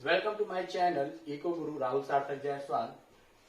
Welcome to my channel Eco Guru Rahul Sarthak Jaiswal.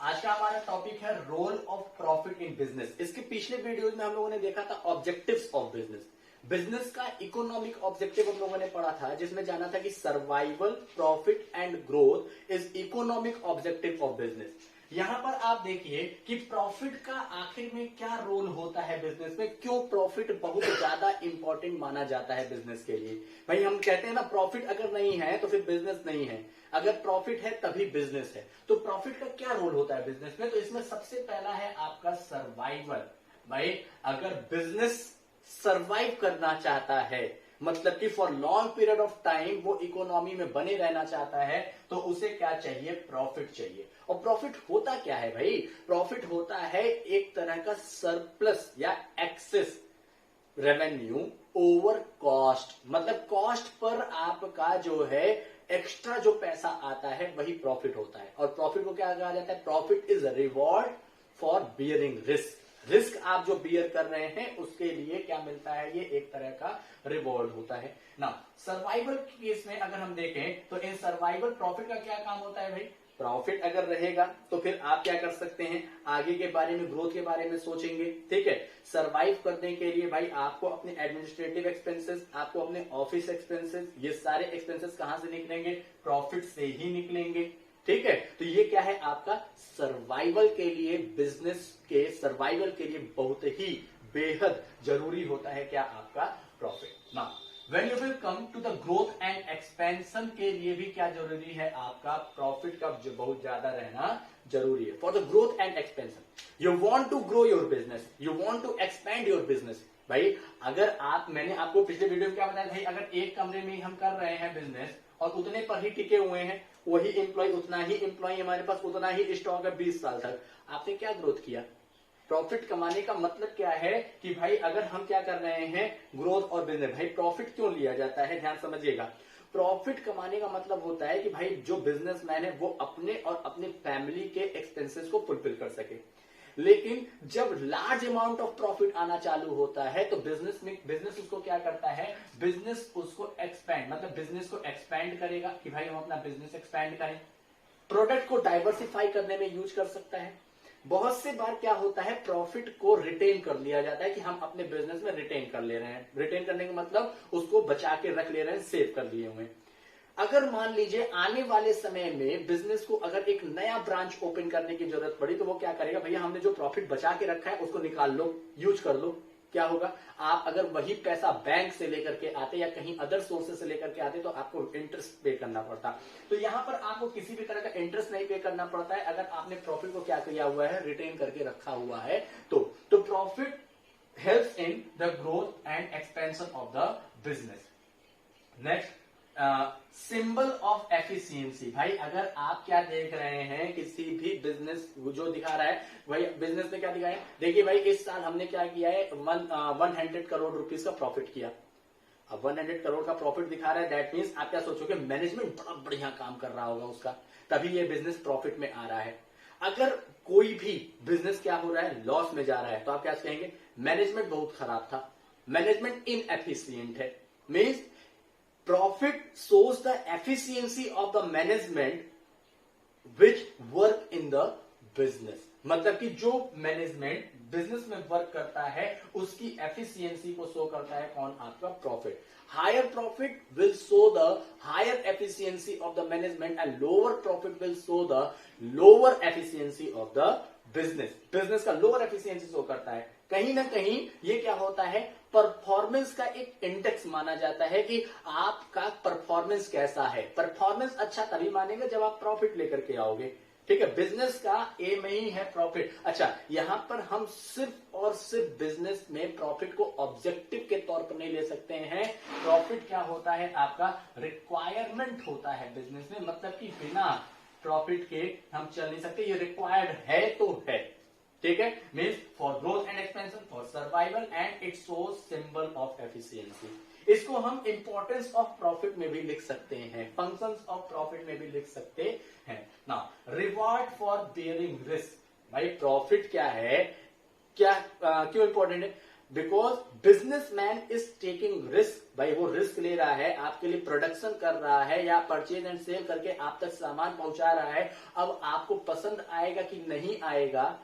आज का हमारा टॉपिक है role of profit in business. इसके पिछले वीडियोज में हम लोगों ने देखा था ऑब्जेक्टिव्स ऑफ बिजनेस। बिजनेस का इकोनॉमिक ऑब्जेक्टिव हम लोगों ने पढ़ा था, जिसमें जाना था कि survival, profit and growth is economic objective of business. यहां पर आप देखिए कि प्रॉफिट का आखिर में क्या रोल होता है बिजनेस में, क्यों प्रॉफिट बहुत ज्यादा इंपॉर्टेंट माना जाता है बिजनेस के लिए। भाई हम कहते हैं ना, प्रॉफिट अगर नहीं है तो फिर बिजनेस नहीं है, अगर प्रॉफिट है तभी बिजनेस है। तो प्रॉफिट का क्या रोल होता है बिजनेस में, तो इसमें सबसे पहला है आपका सर्वाइवल। भाई अगर बिजनेस सर्वाइव करना चाहता है, मतलब कि for long period of time वो इकोनॉमी में बने रहना चाहता है, तो उसे क्या चाहिए, प्रॉफिट चाहिए। और प्रॉफिट होता क्या है भाई, प्रॉफिट होता है एक तरह का सरप्लस या एक्सेस रेवेन्यू ओवर कॉस्ट। मतलब कॉस्ट पर आपका जो है एक्स्ट्रा जो पैसा आता है वही प्रॉफिट होता है। और प्रॉफिट को क्या कहा जाता है, profit is reward for bearing risk. Risk आप जो बियर कर रहे हैं उसके लिए क्या मिलता है, ये एक तरह का रिवॉर्ड होता है ना। सर्वाइवल केस में अगर हम देखें तो इन सर्वाइवल प्रॉफिट का क्या काम होता है भाई, प्रॉफिट अगर रहेगा तो फिर आप क्या कर सकते हैं, आगे के बारे में, ग्रोथ के बारे में सोचेंगे। ठीक है, सरवाइव करने के लिए भाई आपको अपने एडमिनिस्ट्रेटिव एक्सपेंसेस, आपको अपने ऑफिस एक्सपेंसेस, ये सारे एक्सपेंसेस कहां से निकलेंगे, प्रॉफिट से ही निकलेंगे। ठीक है, तो ये क्या है आपका सर्वाइवल के लिए, बिजनेस के सर्वाइवल के लिए बहुत ही बेहद जरूरी होता है क्या, आपका प्रॉफिट ना। When you will come to the growth and expansion के लिए भी क्या जरूरी है, आपका प्रॉफिट का जो बहुत ज्यादा रहना जरूरी है। For the growth and expansion you want to grow your business, you want to expand your business. भाई अगर मैंने आपको पिछले वीडियो में क्या बताया, भाई अगर एक कमरे में हम कर रहे हैं बिजनेस और उतने पर ही टिके हुए हैं, वही एम्प्लॉय, उतना ही एम्प्लॉय हमारे पास, उतना ही स्टॉक है 20 साल तक, आपने क्या ग्रोथ किया। प्रॉफिट कमाने का मतलब क्या है कि भाई अगर हम क्या कर रहे हैं, ग्रोथ और बिजनेस। भाई प्रॉफिट क्यों लिया जाता है, ध्यान समझिएगा। प्रॉफिट कमाने का मतलब होता है कि भाई जो बिजनेसमैन है वो अपने और अपने फैमिली के एक्सपेंसेस को फुलफिल कर सके। लेकिन जब लार्ज अमाउंट ऑफ प्रॉफिट आना चालू होता है तो बिजनेस उसको क्या करता है, बिजनेस उसको एक्सपैंड, मतलब बिजनेस को एक्सपैंड करेगा कि भाई हम अपना बिजनेस एक्सपैंड करें। प्रोडक्ट को डाइवर्सिफाई करने में यूज कर सकता है। बहुत से बार क्या होता है, प्रॉफिट को रिटेन कर लिया जाता है कि हम अपने बिजनेस में रिटेन कर ले रहे हैं। रिटेन करने का मतलब उसको बचा के रख ले रहे हैं, सेव कर लिए हुए। अगर मान लीजिए आने वाले समय में बिजनेस को अगर एक नया ब्रांच ओपन करने की जरूरत पड़ी, तो वो क्या करेगा, भैया हमने जो प्रॉफिट बचा के रखा है उसको निकाल लो, यूज कर लो। क्या होगा, आप अगर वही पैसा बैंक से लेकर के आते या कहीं अदर सोर्सेस से लेकर के आते तो आपको इंटरेस्ट पे करना पड़ता। तो यहां पर आपको किसी भी तरह का इंटरेस्ट नहीं पे करना पड़ता है अगर आपने प्रॉफिट को क्या किया हुआ है, रिटेन करके रखा हुआ है। तो profit helps in the growth and expansion of the business. Next, symbol of efficiency. भाई अगर आप क्या देख रहे हैं, किसी भी बिजनेस जो दिखा रहा है, भाई बिजनेस में क्या दिखा है, देखिए भाई इस साल हमने क्या किया है, 100 करोड़ रुपीस का प्रॉफिट किया। अब 100 करोड़ का प्रॉफिट दिखा रहा है, दैट मीन्स आप क्या सोचोगे, मैनेजमेंट बड़ा बढ़िया काम कर रहा होगा उसका, तभी ये बिजनेस प्रॉफिट में आ रहा है। अगर कोई भी बिजनेस क्या हो रहा है, लॉस में जा रहा है, तो आप क्या कहेंगे, मैनेजमेंट बहुत खराब था, मैनेजमेंट इनएफिशिएंट है। Means profit shows the efficiency of the management which work in the business। मतलब कि जो मैनेजमेंट बिजनेस में वर्क करता है उसकी एफिशिएंसी को शो करता है कौन, आपका profit. Higher profit will show the higher efficiency of the management and lower profit will show the lower efficiency of the business. Business का लोअर एफिशिएंसी शो करता है। कहीं ना कहीं ये क्या होता है, परफॉर्मेंस का एक इंडेक्स माना जाता है कि आपका परफॉर्मेंस कैसा है। परफॉर्मेंस अच्छा तभी मानेंगे जब आप प्रॉफिट लेकर के आओगे। ठीक है, बिजनेस का एम ही है प्रॉफिट। अच्छा, यहां पर हम सिर्फ और सिर्फ बिजनेस में प्रॉफिट को ऑब्जेक्टिव के तौर पर नहीं ले सकते हैं। प्रॉफिट क्या होता है, आपका रिक्वायरमेंट होता है बिजनेस में, मतलब कि बिना प्रॉफिट के हम चल नहीं सकते, ये रिक्वायर्ड है तो है। ठीक है, means for growth and expansion, for survival and it shows symbol of efficiency. इसको हम इंपॉर्टेंस ऑफ प्रॉफिट में भी लिख सकते हैं, फंक्शंस ऑफ प्रॉफिट में भी लिख सकते हैं ना। Reward for bearing risk. भाई प्रॉफिट क्या है, क्या क्यों इंपॉर्टेंट है, because businessman is taking risk. भाई वो रिस्क ले रहा है, आपके लिए प्रोडक्शन कर रहा है या परचेज एंड सेल करके आप तक सामान पहुंचा रहा है। अब आपको पसंद आएगा कि नहीं आएगा,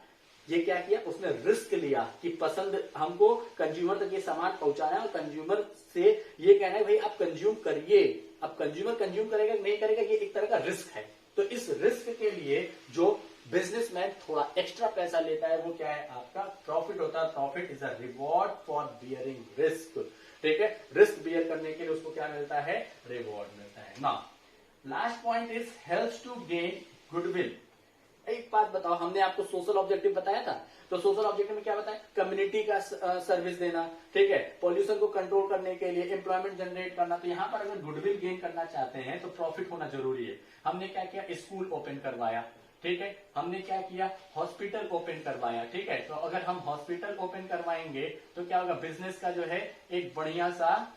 ये क्या किया उसने, रिस्क लिया कि पसंद हमको कंज्यूमर तक ये सामान पहुंचाना है और कंज्यूमर से ये कहना है भाई आप कंज्यूम करिए। अब कंज्यूमर कंज्यूम करेगा नहीं करेगा ये एक तरह का रिस्क है। तो इस रिस्क के लिए जो बिजनेसमैन थोड़ा एक्स्ट्रा पैसा लेता है वो क्या है, आपका प्रॉफिट होता है। Profit is a reward for bearing risk. ठीक है, रिस्क बियर करने के लिए उसको क्या मिलता है, रिवॉर्ड मिलता है ना। Last point is helps to gain goodwill. एक बात बताओ, हमने आपको सोशल ऑब्जेक्टिव बताया था, तो सोशल ऑब्जेक्टिव में क्या बताया, कम्युनिटी का सर्विस देना, ठीक है, पॉल्यूशन को कंट्रोल करने के लिए एम्प्लॉयमेंट जनरेट करना। तो यहां पर अगर गुडविल गेन करना चाहते हैं तो प्रॉफिट होना जरूरी है। हमने क्या किया, स्कूल ओपन करवाया, ठीक है, हमने क्या किया, हॉस्पिटल ओपन करवाया, ठीक है। तो अगर हम हॉस्पिटल ओपन करवाएंगे तो क्या होगा, बिजनेस का जो है एक बढ़िया सा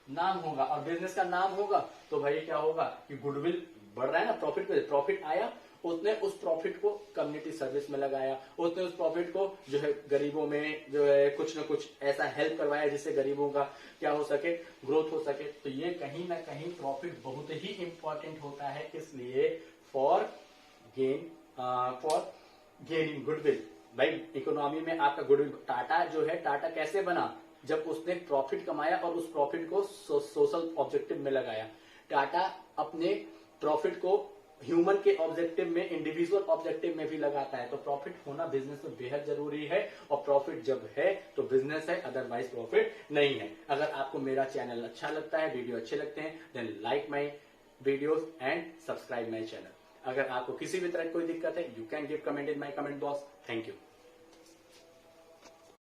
नाम होगा, और बिजनेस का नाम होगा तो भाई क्या होगा कि गुडविल बढ़ रहा है ना, प्रॉफिट पे प्रॉफिट आया, उसने उस प्रॉफिट को कम्युनिटी सर्विस में लगाया, उसने उस प्रॉफिट को जो है गरीबों में जो है कुछ ना कुछ ऐसा हेल्प करवाया जिससे गरीबों का क्या हो सके, ग्रोथ हो सके। तो ये कहीं ना कहीं प्रॉफिट बहुत ही इंपॉर्टेंट होता है, किस लिए, फॉर गेनिंग गुडविल। भाई इकोनॉमी में आपका गुडविल, टाटा जो है, टाटा कैसे बना, जब उसने प्रॉफिट कमाया और उस प्रॉफिट को सोशल ऑब्जेक्टिव में लगाया। टाटा अपने प्रॉफिट को ह्यूमन के ऑब्जेक्टिव में, इंडिविजुअल ऑब्जेक्टिव में भी लगाता है। तो प्रॉफिट होना बिजनेस में बेहद जरूरी है, और प्रॉफिट जब है तो बिजनेस है, अदरवाइज प्रॉफिट नहीं है। अगर आपको मेरा चैनल अच्छा लगता है, वीडियो अच्छे लगते हैं, then like my videos and subscribe my channel. अगर आपको किसी भी तरह की कोई दिक्कत है, you can give comment in my comment box. Thank you.